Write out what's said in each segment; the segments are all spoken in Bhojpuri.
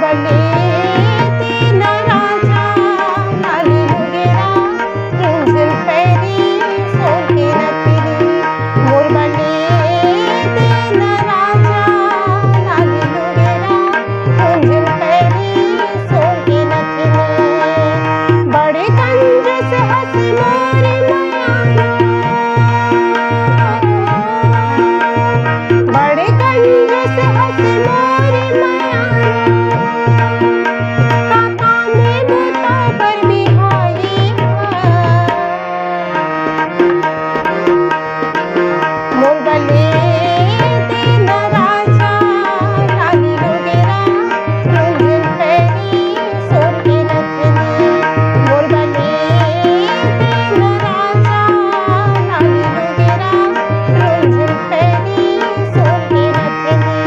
मोरबले तीन राजा लाली लुगेरा रुंझुन पैरी सोके नथनी मोरबले तीन राजा लाली लुगेरा रुंझुन पैरी सोके नथनी बड़े कंजूस हंस मोरे बड़े कंजूस हंस मोरे काका में बता पर बिहारी मोरबले तीन राजा लाली लुगेरा रुंझुन पैरी सोके नथनी मोरबले तीन राजा लाली लुगेरा रुंझुन पैरी सोके नथनी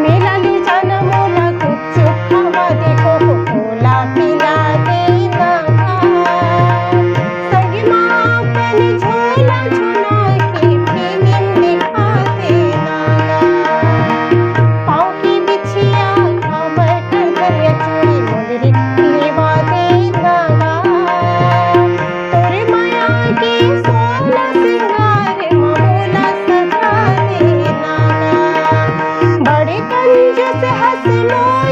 मेला ले जाना मोला गुपचुप खावा दे कोको कोला पिला देना संगी माँ अपन झूला झूला के फिल्म दिखा देना पाँव की बिछिया कमर कर धरिया चूड़ी मुंदरी लेवा देना तोरे माया के सोला सिंगार मोला सजा देना बड़े कंजूस हंस मोरे